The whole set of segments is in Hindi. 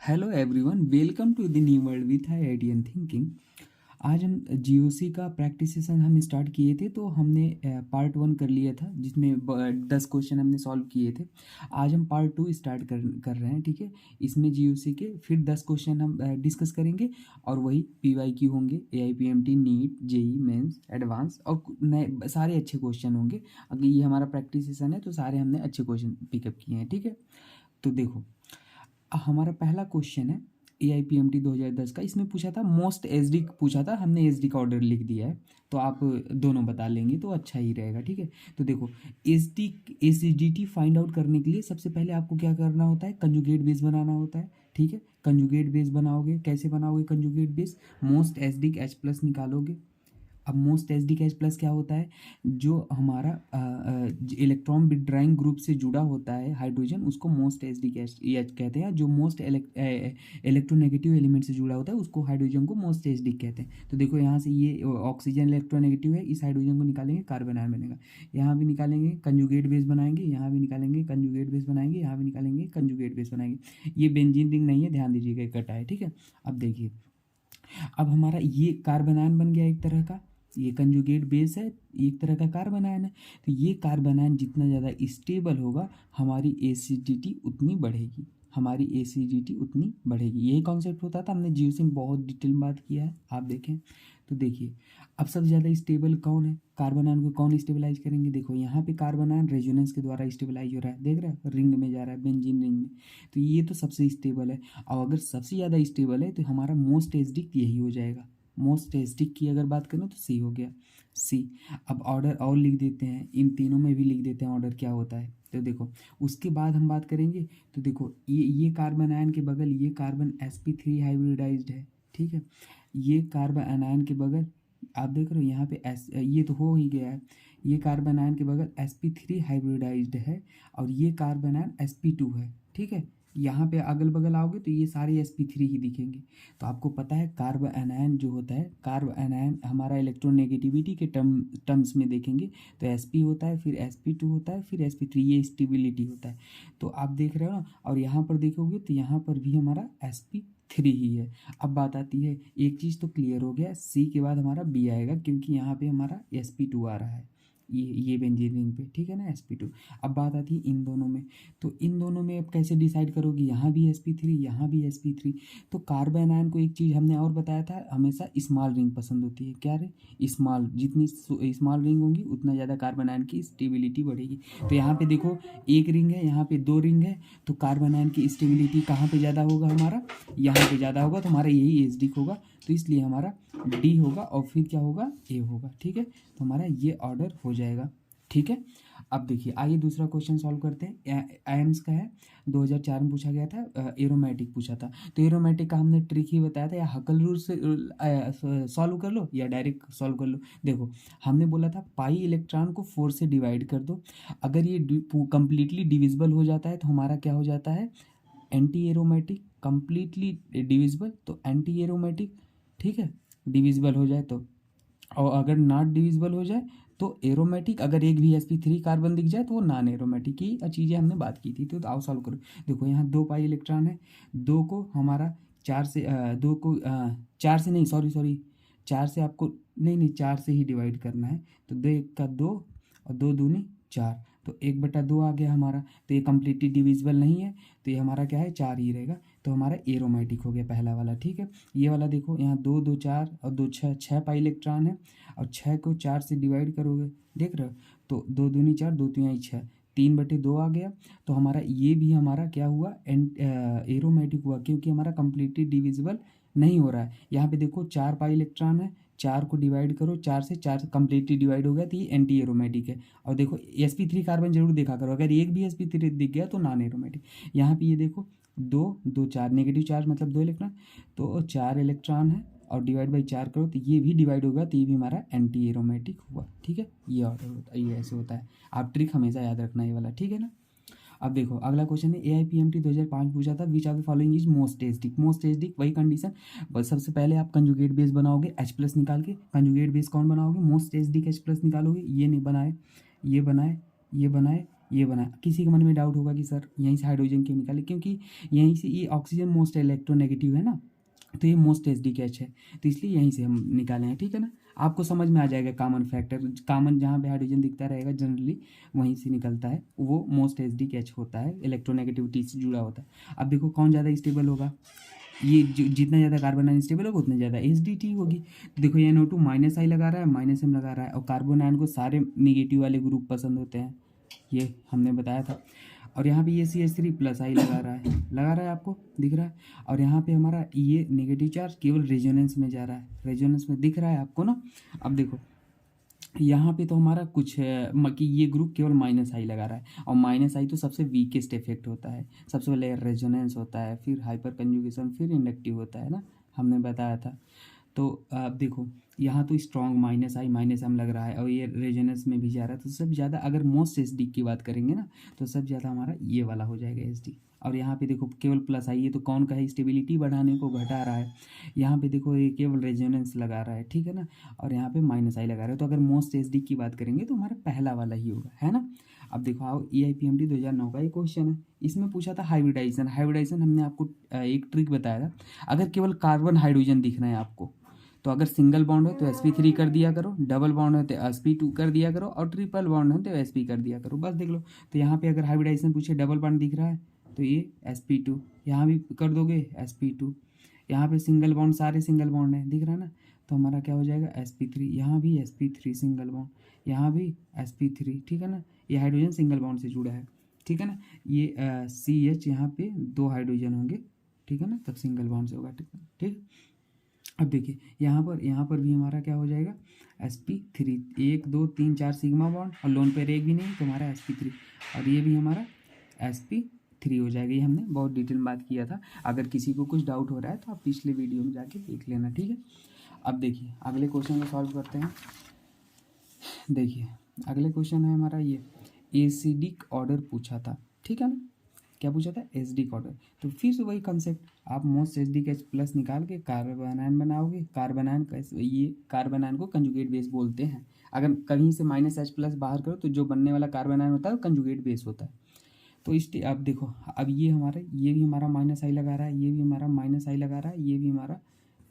Hello everyone, welcome to the new world with Idean thinking. आज हम जीओसी का प्रैक्टिस सेशन हम स्टार्ट किए थे, तो हमने पार्ट 1 कर लिया था जिसमें 10 क्वेश्चन हमने सॉल्व किए थे। आज हम पार्ट 2 स्टार्ट कर रहे हैं, ठीक है। इसमें जीओसी के फिर 10 क्वेश्चन हम डिस्कस करेंगे और वही पीवाईक्यू होंगे, AIPMT, NEET, JEE mains, advance और नए सारे अच्छे क्वेश्चन होंगे। अगर ये हमारा प्रैक्टिस सेशन है तो सारे हमने अच्छे क्वेश्चन पिकअप किए हैं, ठीक है। तो देखो, हमारा पहला क्वेश्चन है AIPMT 2010 का। इसमें पूछा था मोस्ट एसडी पूछा था, हमने एसडी का ऑर्डर लिख दिया है, तो आप दोनों बता लेंगे तो अच्छा ही रहेगा, ठीक है। तो देखो, एसडीटी फाइंड आउट करने के लिए सबसे पहले आपको क्या करना होता है, कंजुगेट बेस बनाना होता है, ठीक है। कंजुगेट बेस बनाओगे, कैसे बनाओगे conjugate base, most SD H plus निकालोगे। अब most H D catch plus क्या होता है, जो हमारा इलेक्ट्रॉन विड्राइंग ग्रुप से जुड़ा होता है हाइड्रोजन, उसको मोस्ट एच डी कैच कहते हैं। जो मोस्ट इलेक्ट्रोनेगेटिव एलिमेंट से जुड़ा होता है उसको हाइड्रोजन को मोस्ट एच डी कहते हैं। तो देखो यहाँ से ये ऑक्सीजन इलेक्ट्रोनेगेटिव है, इस हाइड्रोजन को निकालेंगे कार्बन आयन बनेगा। यहाँ भी निकालेंगे कंजुगेट बेस बनाएंगे, यहाँ भी निकालेंगे कंजुगेट बेस बनाएंगे, यहाँ भी निकालेंगे कंजुगेट बेस बनाएंगे। ये बेंजीन रिंग नहीं है, ध्यान दीजिएगा, इकट्ठा है, ठीक है। अब देखिए, अब हमारा ये कार्बन आयन बन गया एक तरह का, ये कंजुगेट बेस है, एक तरह का कार्बन आयन है। तो ये कार्बन आयन जितना ज़्यादा स्टेबल होगा, हमारी एसिडिटी उतनी बढ़ेगी, हमारी एसिडिटी उतनी बढ़ेगी। यही कॉन्सेप्ट होता था, हमने जीओसी में बहुत डिटेल में बात किया है, आप देखें। तो देखिए, अब सबसे ज़्यादा स्टेबल कौन है, कार्बन आयन को कौन स्टेबलाइज करेंगे। देखो यहाँ पे कार्बन आयन रेजोनेंस के द्वारा स्टेबलाइज हो रहा है, देख रहे हो, रिंग में जा रहा है, बेंजीन रिंग में। तो ये तो सबसे स्टेबल है। और अगर सबसे ज़्यादा स्टेबल है तो हमारा मोस्ट एसिडिक यही हो जाएगा। मोस्ट एसिडिक की अगर बात करें तो सी हो गया, सी। अब ऑर्डर और लिख देते हैं, इन तीनों में भी लिख देते हैं ऑर्डर क्या होता है। तो देखो, उसके बाद हम बात करेंगे। तो देखो, ये कार्बन आयन के बगल ये कार्बन sp3 हाइब्रिडाइज्ड है, ठीक है। ये कार्बन आयन के बगल आप देख रहे हो यहाँ पे ये तो हो ही गया है। ये कार्बन आयन के बगल sp3 हाइब्रिडाइज्ड है और ये कार्बन आयन sp2 है, ठीक है। यहाँ पे अगल बगल आओगे तो ये सारे sp3 ही दिखेंगे। तो आपको पता है कार्ब एनायन जो होता है, कार्ब एनायन हमारा इलेक्ट्रोनेगेटिविटी के टर्म्स में देखेंगे तो sp होता है, फिर sp2 होता है, फिर sp3, ये स्टेबिलिटी होता है। तो आप देख रहे हो ना, और यहाँ पर देखोगे तो यहाँ पर भी हमारा sp3 ही है। अब बात आती है, एक चीज़ तो क्लियर हो गया, सी के बाद हमारा बी आएगा क्योंकि यहाँ पे हमारा sp2 आ रहा है, ये बेंजीन रिंग पे, ठीक है ना, sp2। अब बात आती है इन दोनों में। तो इन दोनों में अब कैसे डिसाइड करोगे, यहाँ भी sp3 यहाँ भी sp3। तो कार्बन आयन को एक चीज़ हमने और बताया था, हमेशा स्मॉल रिंग पसंद होती है। क्या रे, स्मॉल, जितनी स्मॉल रिंग होंगी उतना ज़्यादा कार्बन आयन की स्टेबिलिटी बढ़ेगी। तो यहाँ पे देखो, एक रिंग है, यहाँ पे दो रिंग है, तो कार्बन आयन की स्टेबिलिटी कहाँ पे ज़्यादा होगा, हमारा यहाँ पे ज़्यादा होगा, तो हमारा यही एसिडिक होगा। तो इसलिए हमारा डी होगा और फिर क्या होगा, ए होगा, ठीक है। तो हमारा ये ऑर्डर हो जाएगा, ठीक है। अब देखिए, आइए दूसरा क्वेश्चन सॉल्व करते हैं। आयम्स का है, 2004 में पूछा गया था, एरोमेटिक पूछा था। तो एरोमेटिक का हमने ट्रिक ही बताया था, या हकल रूल से सॉल्व कर लो या डायरेक्ट सॉल्व कर लो। देखो, हमने बोला था पाई इलेक्ट्रॉन को 4 से डिवाइड कर दो। अगर ये कंप्लीटली डिविजिबल हो जाता है तो हमारा क्या हो जाता है, एंटी एरोमेटिक। कंप्लीटली डिविजिबल तो एंटी एरोमेटिक, ठीक है, डिविजिबल हो जाए तो। और अगर नॉट डिविजिबल हो जाए तो एरोमेटिक। अगर एक भी sp3 कार्बन दिख जाए तो वो नॉन एरोमेटिक की चीज़ें हमने बात की थी। तो आओ सॉल्व करो। देखो, यहाँ 2 पाई इलेक्ट्रॉन है, 2 को हमारा 4 से 2 को 4 से नहीं, सॉरी 4 से आपको नहीं 4 से ही डिवाइड करना है। तो 2 1 का 2 और 2 दूनी 4, तो 1/2 आ गया हमारा। तो ये कम्प्लीटली डिविजिबल नहीं है, तो ये हमारा क्या है, 4 ही रहेगा। तो हमारा एरोमेटिक हो गया पहला वाला, ठीक है। ये वाला देखो, यहाँ 2 2 4 और 2 6, 6 पाई इलेक्ट्रॉन है, और 6 को 4 से डिवाइड करोगे, देख रहे हो, तो 2 दूनी 4, 2 तिहाई 6, 3/2 आ गया। तो हमारा ये भी हमारा क्या हुआ, एरोमेटिक हुआ, क्योंकि हमारा कम्प्लीटली डिविजिबल नहीं हो रहा है। यहाँ पे देखो 4 पाई इलेक्ट्रॉन है, 4 को डिवाइड करो, 4 से 4 कम्प्लीटली डिवाइड हो गया, तो ये एंटी एरोमेटिक है। और देखो, sp3 कार्बन जरूर देखा करो, अगर एक भी sp3 दिख गया तो नॉन एरोमेटिक। यहाँ पे ये देखो, 2 2 4 नेगेटिव चार्ज मतलब 2 इलेक्ट्रॉन, तो 4 इलेक्ट्रॉन है और डिवाइड बाई 4 करो तो ये भी डिवाइड होगा, तो ये भी हमारा एंटी एरोमेटिक हुआ, ठीक है। ये ऑर्डर होता है, ये ऐसे होता है। आप ट्रिक हमेशा याद रखना ये वाला, ठीक है ना। अब देखो, अगला क्वेश्चन है, AIPMT 2005 पूछा था, which of the following is most acidic. Most acidic वही कंडीशन, बस सबसे पहले आप कंजुगेट बेस बनाओगे H प्लस निकाल के। कंजुगेट बेस कौन बनाओगे, मोस्ट एसिडिक H प्लस निकालोगे। ये नहीं बनाए, ये बनाए, ये बनाए, ये बना। किसी के मन में डाउट होगा कि सर यहीं से हाइड्रोजन क्यों निकाले, क्योंकि यहीं से ये ऑक्सीजन मोस्ट इलेक्ट्रोनेगेटिव है ना, तो ये मोस्ट एच कैच है, तो इसलिए यहीं से हम निकाले हैं। ठीक है ना, आपको समझ में आ जाएगा कॉमन फैक्टर, कॉमन जहाँ पे हाइड्रोजन दिखता रहेगा जनरली वहीं से निकलता है, वो मोस्ट एच कैच होता है, इलेक्ट्रोनेगेटिविटी से जुड़ा होता है। अब देखो कौन ज़्यादा स्टेबल होगा, ये जितना ज़्यादा कार्बन आयन स्टेबल होगा उतना ज़्यादा एच होगी। देखो ये NO2 माइनस आई लगा रहा है, माइनस M लगा रहा है, और कार्बन आयन को सारे निगेटिव वाले ग्रुप पसंद होते हैं, ये हमने बताया था। और यहाँ पे ये CH3 प्लस आई लगा रहा है आपको दिख रहा है। और यहाँ पे हमारा ये नेगेटिव चार्ज केवल रेजोनेंस में जा रहा है, रेजोनेंस में दिख रहा है आपको ना। अब देखो यहाँ पे तो हमारा कुछ कि ये ग्रुप केवल माइनस आई लगा रहा है, और माइनस आई तो सबसे वीकेस्ट इफेक्ट होता है। सबसे पहले रेजोनेंस होता है, फिर हाइपर कंजुगेशन, फिर इंडक्टिव होता है ना, हमने बताया था। तो अब देखो यहाँ तो स्ट्रॉन्ग माइनस आई माइनस M लग रहा है, और ये रेजोनेंस में भी जा रहा है, तो सबसे ज़्यादा अगर मोस्ट एच की बात करेंगे ना, तो सबसे ज़्यादा हमारा ये वाला हो जाएगा एच। और यहाँ पे देखो केवल प्लस आई, ये तो कौन का है, स्टेबिलिटी बढ़ाने को घटा रहा है। यहाँ पे देखो ये केवल रेजोनेंस लगा रहा है, ठीक है ना, और यहाँ पे माइनस आई लगा रहा है। तो अगर मोस्ट एच की बात करेंगे तो हमारा पहला वाला ही होगा, है ना। अब देखो आओ EIPMT 2009 का एक क्वेश्चन है, इसमें पूछा था हाइब्रिडाइजेशन हमने आपको एक ट्रिक बताया था। अगर केवल कार्बन हाइड्रोजन दिखना है आपको, तो अगर सिंगल बॉन्ड है तो sp3 कर दिया करो, डबल बॉन्ड है तो sp2 कर दिया करो, और ट्रिपल बॉन्ड है तो sp कर दिया करो, बस देख लो। तो यहाँ पे अगर हाइब्रिडाइजेशन पूछे डबल बॉन्ड दिख रहा है तो ये sp2, यहाँ भी कर दोगे sp2, यहाँ पे सिंगल बॉन्ड सारे सिंगल बॉन्ड है दिख रहा है ना, तो हमारा क्या हो जाएगा sp3, यहाँ भी sp3 सिंगल बॉन्ड, यहाँ भी sp3, ठीक है ना, ये हाइड्रोजन सिंगल बॉन्ड से जुड़ा है, ठीक है ना। ये CH यहाँ पे 2 हाइड्रोजन होंगे, ठीक है ना, तब सिंगल बॉन्ड से होगा, ठीक। अब देखिए यहाँ पर भी हमारा क्या हो जाएगा sp3, 1 2 3 4 सिग्मा बॉन्ड, और लोन पेयर एक भी नहीं तो हमारा sp3, और ये भी हमारा sp3 हो जाएगा। ये हमने बहुत डिटेल में बात किया था, अगर किसी को कुछ डाउट हो रहा है तो आप पिछले वीडियो में जाके देख लेना, ठीक है। अब देखिए अगले क्वेश्चन को सॉल्व करते हैं। देखिए अगले क्वेश्चन है हमारा ये एसिडिक ऑर्डर पूछा था, ठीक है ना, क्या पूछा था, एसिडिक ऑर्डर। तो फिर से वही कंसेप्ट, आप मोस्ट एच प्लस निकाल के कार्बन आयन बनाओगे। कार्बन आयन ये कार्बन आयन को कंजुगेट बेस बोलते हैं। अगर कहीं से -H+ बाहर करो तो जो बनने वाला कार्बन आयन होता है वो कंजुगेट बेस होता है। तो इस अब देखो, अब ये भी हमारा माइनस आई लगा रहा है, ये भी हमारा माइनस आई लगा रहा है, ये भी हमारा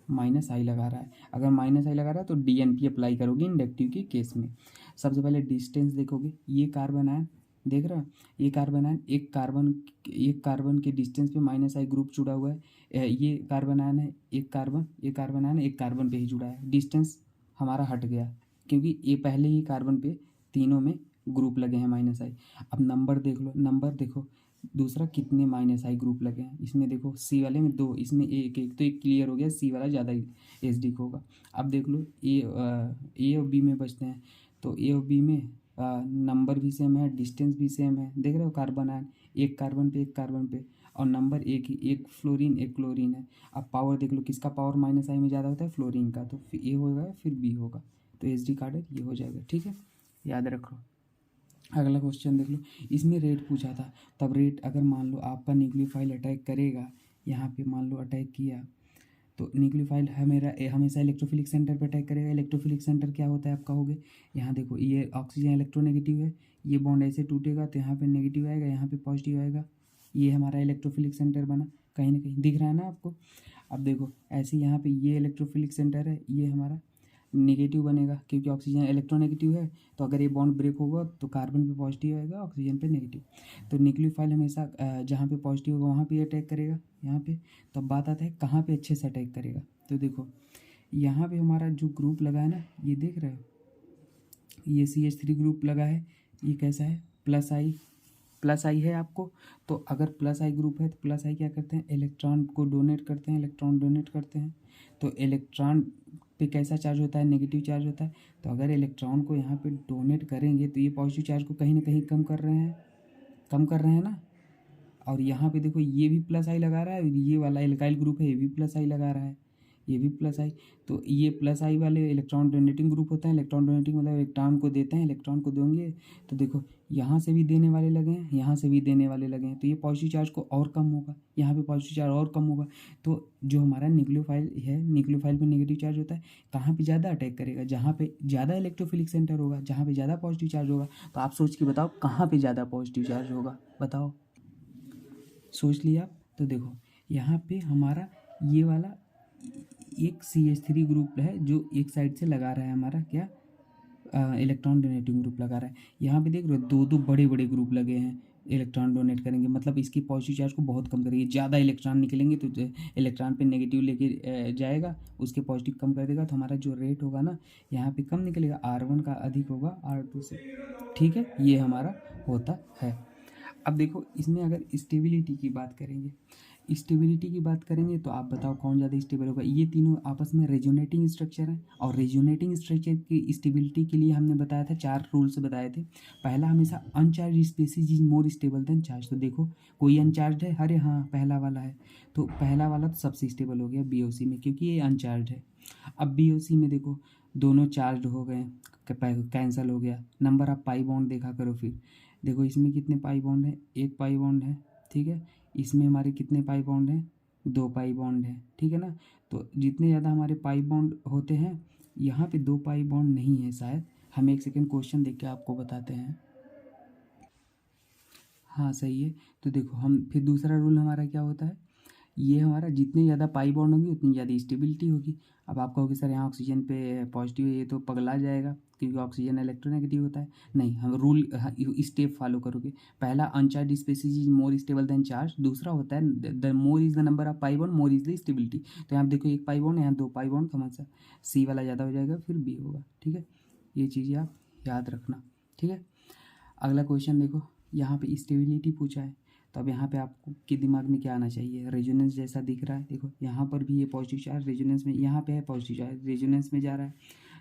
माइनस आई लगा रहा है। अगर माइनस आई लगा रहा है तो DNP अप्लाई करोगे इंडक्टिव के केस में। सबसे पहले डिस्टेंस देखोगे, ये कार्बन आयन देख रहा है, ये कार्बन आयन एक कार्बन के डिस्टेंस पे माइनस आई ग्रुप जुड़ा हुआ है। ये कार्बन आयन है, एक कार्बन आयन एक कार्बन पे ही जुड़ा है, डिस्टेंस हमारा हट गया क्योंकि ये पहले ही कार्बन पे तीनों में ग्रुप लगे हैं माइनस आई। अब नंबर देख लो, नंबर देखो दूसरा कितने माइनस आई ग्रुप लगे हैं, इसमें देखो सी वाले में 2, इसमें एक, तो एक क्लियर हो गया, सी वाला ज़्यादा एच होगा। अब देख लो ए और बी में बचते हैं, तो ए और बी में नंबर भी सेम है, डिस्टेंस भी सेम है, देख रहे हो कार्बन आयन एक कार्बन पे, और नंबर एक ही, एक फ्लोरीन एक क्लोरीन है। अब पावर देख लो किसका पावर माइनस आई में ज़्यादा होता है, फ्लोरीन का, तो फिर ए होगा फिर बी होगा, तो एच कार्ड ये हो जाएगा, ठीक है, याद रखो। अगला क्वेश्चन देख लो, इसमें रेट पूछा था। तब रेट अगर मान लो आपका न्यूक्लियोफाइल अटैक करेगा, यहाँ पे मान लो अटैक किया, तो न्यूक्लियोफाइल हमेशा इलेक्ट्रोफिलिक सेंटर पर अटैक करेगा। इलेक्ट्रोफिलिक सेंटर क्या होता है आप कहोगे, यहाँ देखो ये ऑक्सीजन इलेक्ट्रोनेगेटिव है, ये बॉन्ड ऐसे टूटेगा तो यहाँ पे नेगेटिव आएगा, यहाँ पे पॉजिटिव आएगा, ये हमारा इलेक्ट्रोफिलिक सेंटर बना, कहीं ना कहीं दिख रहा है ना आपको। अब देखो ऐसे यहाँ पे ये इलेक्ट्रोफिलिक सेंटर है, ये हमारा नेगेटिव बनेगा क्योंकि ऑक्सीजन इलेक्ट्रोनेगेटिव है, तो अगर ये बॉन्ड ब्रेक होगा तो कार्बन पे पॉजिटिव आएगा, ऑक्सीजन पे नेगेटिव। तो न्यूक्लियोफाइल हमेशा जहाँ पे पॉजिटिव होगा वहाँ पे अटैक करेगा, यहाँ पे। तो अब बात आता है कहाँ पे अच्छे से अटैक करेगा, तो देखो यहाँ पे हमारा जो ग्रुप लगा है ना, ये देख रहे हो, ये CH3 ग्रुप लगा है, ये कैसा है, प्लस आई है आपको। तो अगर प्लस आई ग्रुप है तो प्लस आई क्या करते हैं, इलेक्ट्रॉन को डोनेट करते हैं, तो इलेक्ट्रॉन पे कैसा चार्ज होता है, नेगेटिव चार्ज होता है। तो अगर इलेक्ट्रॉन को यहाँ पे डोनेट करेंगे तो ये पॉजिटिव चार्ज को कहीं ना कहीं कम कर रहे हैं ना। और यहाँ पे देखो ये भी प्लस आई लगा रहा है, ये वाला एल्काइल ग्रुप है, ये भी प्लस आई लगा रहा है, ये भी प्लस आई। तो ये प्लस आई वाले इलेक्ट्रॉन डोनेटिंग ग्रुप होते हैं, इलेक्ट्रॉन डोनेटिंग मतलब इलेक्ट्रॉन को देते हैं, इलेक्ट्रॉन को देंगे तो देखो यहाँ से भी देने वाले लगे हैं, यहाँ से भी देने वाले लगे हैं, तो ये पॉजिटिव चार्ज को और कम होगा, यहाँ पे पॉजिटिव चार्ज और कम होगा। तो जो हमारा न्यूक्लियोफाइल है, न्यूक्लियोफाइल पे नेगेटिव चार्ज होता है, कहाँ पे ज़्यादा अटैक करेगा, जहाँ पे ज़्यादा इलेक्ट्रोफिलिक सेंटर होगा, जहाँ पे ज़्यादा पॉजिटिव चार्ज होगा। तो आप सोच के बताओ कहाँ पे ज़्यादा पॉजिटिव चार्ज होगा, बताओ, सोच लिया आप। तो देखो यहाँ पे हमारा ये वाला एक CH3 ग्रुप है जो एक साइड से लगा रहा है, हमारा क्या इलेक्ट्रॉन डोनेटिंग ग्रुप लगा रहा है। यहाँ पे देख रहे हो दो दो बड़े बड़े ग्रुप लगे हैं, इलेक्ट्रॉन डोनेट करेंगे, मतलब इसकी पॉजिटिव चार्ज को बहुत कम करेंगे। ज़्यादा इलेक्ट्रॉन निकलेंगे तो इलेक्ट्रॉन पे नेगेटिव लेके जाएगा, उसके पॉजिटिव कम कर देगा, तो हमारा जो रेट होगा ना यहाँ पे कम निकलेगा, R1 का अधिक होगा R2 से। ठीक है, ये हमारा होता है। अब देखो इसमें अगर स्टेबिलिटी की बात करेंगे, स्टेबिलिटी की बात करेंगे तो आप बताओ कौन ज़्यादा स्टेबल होगा। ये तीनों आपस में रेजोनेटिंग स्ट्रक्चर है, और रेजोनेटिंग स्ट्रक्चर की स्टेबिलिटी के लिए हमने बताया था 4 रूल्स बताए थे। पहला, हमेशा अनचार्ज species is more stable then charge. तो देखो कोई अनचार्ज है, अरे हाँ पहला वाला है, तो पहला वाला तो सबसे स्टेबल हो गया BOC में, क्योंकि ये अनचार्ज है। अब BOC में देखो दोनों चार्ज हो गए, कैंसिल हो गया। नंबर ऑफ पाई बॉन्ड देखा करो, फिर देखो इसमें कितने पाई बॉन्ड है, 1 पाई बॉन्ड है, ठीक है। इसमें हमारे कितने पाई बॉन्ड हैं, 2 पाई बॉन्ड है, ठीक है ना। तो जितने ज़्यादा हमारे पाई बॉन्ड होते हैं, यहाँ पे 2 पाई बॉन्ड नहीं है शायद, हम एक सेकेंड क्वेश्चन देख के आपको बताते हैं। हाँ सही है। तो देखो हम फिर दूसरा रूल हमारा क्या होता है, ये हमारा जितने ज़्यादा पाई बॉन्ड होंगी उतनी ज़्यादा स्टेबिलिटी होगी। अब आप कहोगे सर यहाँ ऑक्सीजन पे पॉजिटिव है, ये तो पगला जाएगा क्योंकि ऑक्सीजन इलेक्ट्रोनेगेटिव होता है। नहीं, हम रूल स्टेप फॉलो करोगे। पहला, अनचार्ज species is more stable then charge. दूसरा होता है the more is the number of pi bond, more is the stability. तो यहाँ देखो 1 पाई बॉन्ड, यहाँ 2 पाई बॉन्ड, कौन सा C वाला ज़्यादा हो जाएगा, फिर B होगा, ठीक है। ये चीज़ें आप याद रखना, ठीक है। अगला क्वेश्चन देखो, यहाँ पे स्टेबिलिटी पूछा है, तो अब यहाँ पे आपको के दिमाग में क्या आना चाहिए, रेजोनेंस जैसा दिख रहा है। देखो यहाँ पर भी ये पॉजिटिव चार्ज रेजोनेंस में, यहाँ पे है पॉजिटिव चार्ज रेजोनेंस में जा रहा है,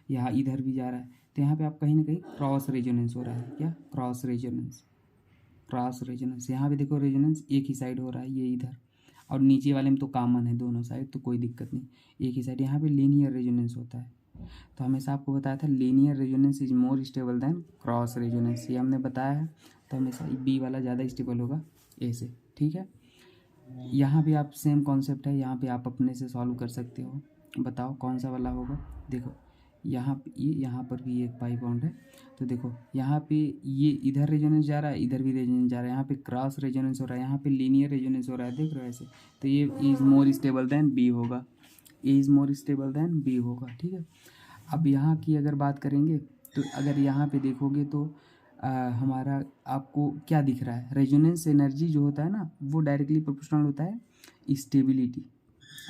यहाँ इधर भी जा रहा है, तो यहाँ पे आप कहीं ना कहीं क्रॉस रेजोनेंस हो रहा है। क्या, क्रॉस रेजोनेंस, क्रॉस रेजोनेंस। यहाँ पे देखो रेजोनेंस एक ही साइड हो रहा है, ये इधर, और नीचे वाले में तो कॉमन है दोनों साइड, तो कोई दिक्कत नहीं, एक ही साइड। यहाँ पे लीनियर रेजोनेंस होता है, तो हमेशा आपको बताया था linear resonance is more stable then cross resonance, ये हमने बताया है। तो हमेशा B वाला ज़्यादा स्टेबल होगा A से, ठीक है। यहाँ भी आप सेम कॉन्सेप्ट है, यहाँ पे आप अपने से सॉल्व कर सकते हो। बताओ कौन सा वाला होगा। देखो यहाँ पे ये, यहाँ पर भी एक पाई बॉन्ड है, तो देखो यहाँ पे ये इधर रेजोनेंस जा रहा है, इधर भी रेजोनेंस जा रहा है, यहाँ पे क्रॉस रेजोनेंस हो रहा है, यहाँ पे लीनियर रेजोनेंस हो रहा है, देख रहे हो ऐसे। तो ये is more stable then B होगा, A is more stable then B होगा, ठीक है। अब यहाँ की अगर बात करेंगे, तो अगर यहाँ पे देखोगे तो हमारा आपको क्या दिख रहा है, रेजोनेंस एनर्जी जो होता है ना, वो डायरेक्टली प्रोपोर्शनल होता है स्टेबिलिटी,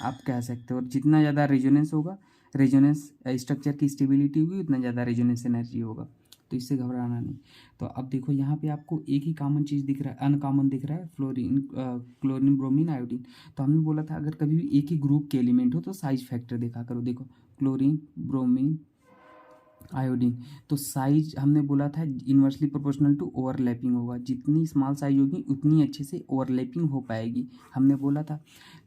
आप कह सकते हो। और जितना ज़्यादा रेजोनेंस होगा, रेजोनेंस स्ट्रक्चर की स्टेबिलिटी होगी, उतना ज़्यादा रेजोनेंस एनर्जी होगा, तो इससे घबराना नहीं। तो अब देखो यहाँ पे आपको एक ही कॉमन चीज़ दिख रहा है, अनकॉमन दिख रहा है, क्लोरीन ब्रोमीन आयोडीन। तो हमने बोला था अगर कभी भी एक ही ग्रुप के एलिमेंट हो तो साइज फैक्टर देखा करो। देखो क्लोरीन ब्रोमीन आयोडीन, तो साइज हमने बोला था इन्वर्सली प्रोपोर्शनल टू ओवरलैपिंग होगा, जितनी स्मॉल साइज होगी उतनी अच्छे से ओवरलैपिंग हो पाएगी, हमने बोला था।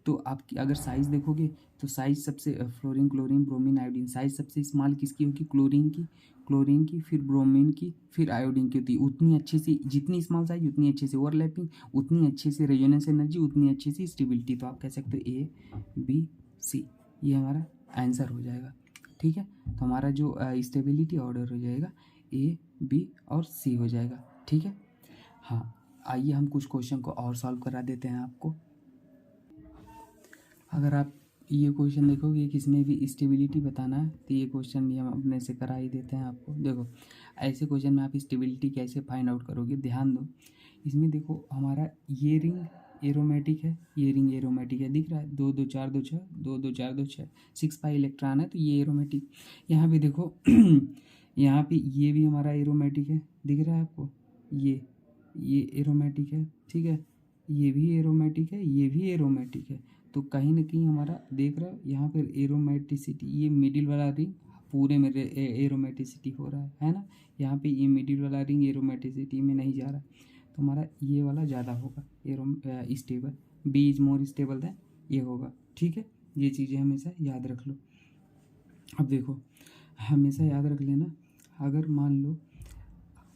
तो आपकी अगर साइज देखोगे तो साइज सबसे fluorine chlorine bromine iodine, size सबसे स्मॉल किसकी होगी, क्लोरीन की, फिर ब्रोमीन की, फिर आयोडीन की होती है। उतनी अच्छे से, जितनी स्मॉल साइज उतनी अच्छे से ओवरलैपिंग, उतनी अच्छे से रेजोनेंस एनर्जी, उतनी अच्छी सी स्टेबिलिटी। तो आप कह सकते हो ABC, ये हमारा आंसर हो जाएगा, ठीक है। तो हमारा जो स्टेबिलिटी ऑर्डर हो जाएगा A, B और C हो जाएगा, ठीक है। हाँ, आइए हम कुछ क्वेश्चन को और सॉल्व करा देते हैं आपको। अगर आप ये क्वेश्चन देखोगे कि इसमें भी स्टेबिलिटी बताना है, तो ये क्वेश्चन भी हम अपने से करा ही देते हैं आपको। देखो ऐसे क्वेश्चन में आप स्टेबिलिटी कैसे फाइंड आउट करोगे, ध्यान दो। इसमें देखो हमारा ये रिंग एरोमेटिक है, ये रिंग एरोमेटिक है, दिख रहा है 2 2 4 2 6, 2 2 4 2 6, 6 पाई इलेक्ट्रॉन है, तो ये एरोमेटिक। यहाँ पे देखो यहाँ पे ये भी हमारा एरोमेटिक है, दिख रहा है आपको, ये एरोमेटिक है, ठीक है। ये भी एरोमेटिक है, ये भी एरोमेटिक है। तो कहीं ना कहीं हमारा देख रहा है यहाँ पर एरोमेटिसिटी, ये मिडिल वाला रिंग पूरे में एरोमेटिसिटी हो रहा है ना। यहाँ पे ये मिडिल वाला रिंग एरोमेटिसिटी में नहीं जा रहा, तो हमारा ये वाला ज़्यादा होगा stable, B is more stable then ये होगा, ठीक है। ये चीज़ें हमेशा याद रख लो। अब देखो हमेशा याद रख लेना, अगर मान लो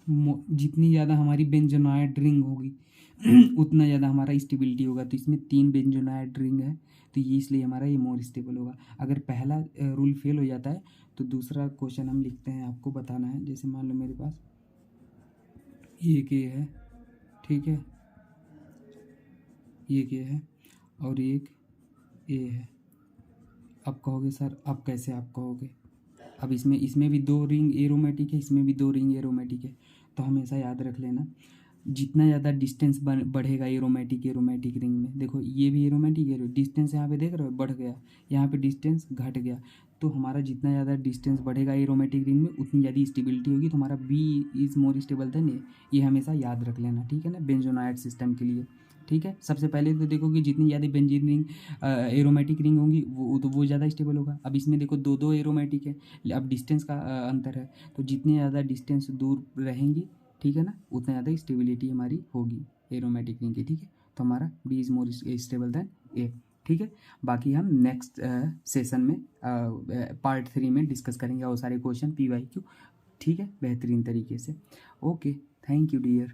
जितनी ज़्यादा हमारी बेंजोनाइड रिंग होगी उतना ज़्यादा हमारा स्टेबिलिटी होगा। तो इसमें 3 बेंजोनाइड रिंग है, तो ये इसलिए हमारा ये मोर स्टेबल होगा। अगर पहला रूल फेल हो जाता है तो दूसरा क्वेश्चन हम लिखते हैं, आपको बताना है। जैसे मान लो मेरे पास ये के है, ठीक है, ये के है और एक ए है। अब कहोगे सर अब कैसे, आप कहोगे अब इसमें इसमें भी 2 रिंग एरोमेटिक है, इसमें भी 2 रिंग एरोमेटिक है। तो हमेशा याद रख लेना, जितना ज़्यादा डिस्टेंस बढ़ेगा एरोमेटिक रिंग में, देखो ये भी एरोमेटिक है, डिस्टेंस यहाँ पे देख रहे हो बढ़ गया, यहाँ पे डिस्टेंस घट गया। तो हमारा जितना ज़्यादा डिस्टेंस बढ़ेगा एरोमेटिक रिंग में उतनी ज़्यादा स्टेबिलिटी होगी। तो हमारा B is more stable than A, ये हमेशा याद रख लेना, ठीक है ना, बेंजोनाइड सिस्टम के लिए। ठीक है, सबसे पहले तो देखो कि जितनी ज़्यादा बेंजीन रिंग एरोमेटिक रिंग होंगी वो ज़्यादा स्टेबल होगा। अब इसमें देखो 2 एरोमेटिक है, अब डिस्टेंस का अंतर है, तो जितनी ज़्यादा डिस्टेंस दूर रहेंगी, ठीक है ना, उतना ज़्यादा स्टेबिलिटी हमारी होगी एरोमेटिक रिंग की। ठीक है, तो हमारा B is more stable than A. ठीक है, बाकी हम नेक्स्ट सेशन में पार्ट 3 में डिस्कस करेंगे और सारे क्वेश्चन PYQ, ठीक है, बेहतरीन तरीके से। Okay, thank you dear.